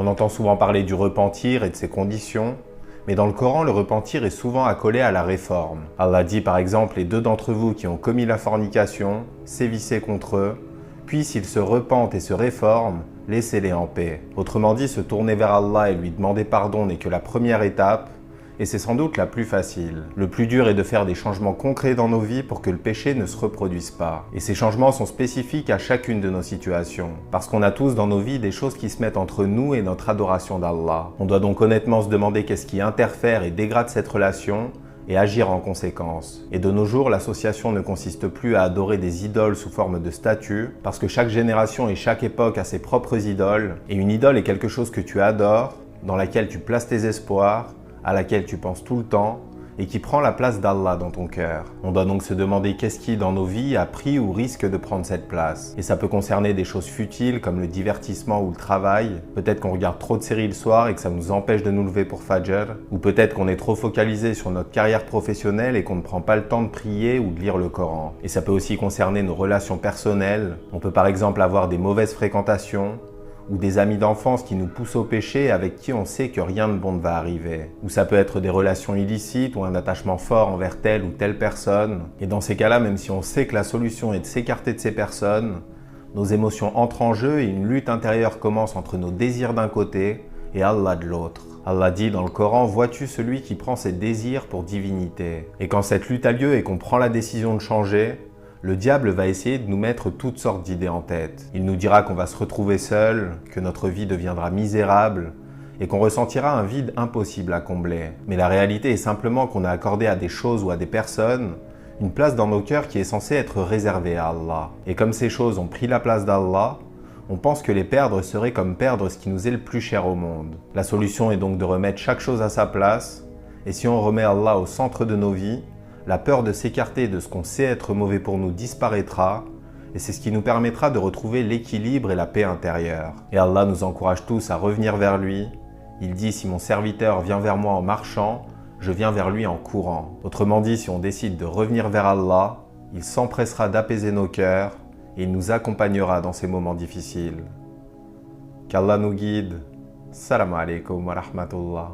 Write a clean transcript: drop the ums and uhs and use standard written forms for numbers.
On entend souvent parler du repentir et de ses conditions, mais dans le Coran, le repentir est souvent accolé à la réforme. Allah dit par exemple, les deux d'entre vous qui ont commis la fornication, sévissez contre eux, puis s'ils se repentent et se réforment, laissez-les en paix. Autrement dit, se tourner vers Allah et lui demander pardon n'est que la première étape, et c'est sans doute la plus facile. Le plus dur est de faire des changements concrets dans nos vies pour que le péché ne se reproduise pas. Et ces changements sont spécifiques à chacune de nos situations. Parce qu'on a tous dans nos vies des choses qui se mettent entre nous et notre adoration d'Allah. On doit donc honnêtement se demander qu'est-ce qui interfère et dégrade cette relation, et agir en conséquence. Et de nos jours, l'association ne consiste plus à adorer des idoles sous forme de statues, parce que chaque génération et chaque époque a ses propres idoles, et une idole est quelque chose que tu adores, dans laquelle tu places tes espoirs, à laquelle tu penses tout le temps et qui prend la place d'Allah dans ton cœur. On doit donc se demander qu'est-ce qui, dans nos vies, a pris ou risque de prendre cette place. Et ça peut concerner des choses futiles comme le divertissement ou le travail. Peut-être qu'on regarde trop de séries le soir et que ça nous empêche de nous lever pour Fajr. Ou peut-être qu'on est trop focalisé sur notre carrière professionnelle et qu'on ne prend pas le temps de prier ou de lire le Coran. Et ça peut aussi concerner nos relations personnelles. On peut par exemple avoir des mauvaises fréquentations, ou des amis d'enfance qui nous poussent au péché et avec qui on sait que rien de bon ne va arriver. Ou ça peut être des relations illicites ou un attachement fort envers telle ou telle personne. Et dans ces cas-là, même si on sait que la solution est de s'écarter de ces personnes, nos émotions entrent en jeu et une lutte intérieure commence entre nos désirs d'un côté et Allah de l'autre. Allah dit dans le Coran, vois-tu celui qui prend ses désirs pour divinité. Et quand cette lutte a lieu et qu'on prend la décision de changer, le diable va essayer de nous mettre toutes sortes d'idées en tête. Il nous dira qu'on va se retrouver seul, que notre vie deviendra misérable et qu'on ressentira un vide impossible à combler. Mais la réalité est simplement qu'on a accordé à des choses ou à des personnes une place dans nos cœurs qui est censée être réservée à Allah. Et comme ces choses ont pris la place d'Allah, on pense que les perdre serait comme perdre ce qui nous est le plus cher au monde. La solution est donc de remettre chaque chose à sa place, et si on remet Allah au centre de nos vies, la peur de s'écarter de ce qu'on sait être mauvais pour nous disparaîtra et c'est ce qui nous permettra de retrouver l'équilibre et la paix intérieure. Et Allah nous encourage tous à revenir vers lui. Il dit « Si mon serviteur vient vers moi en marchant, je viens vers lui en courant ». Autrement dit, si on décide de revenir vers Allah, il s'empressera d'apaiser nos cœurs et il nous accompagnera dans ces moments difficiles. Qu'Allah nous guide. Salam alaikum wa rahmatullah.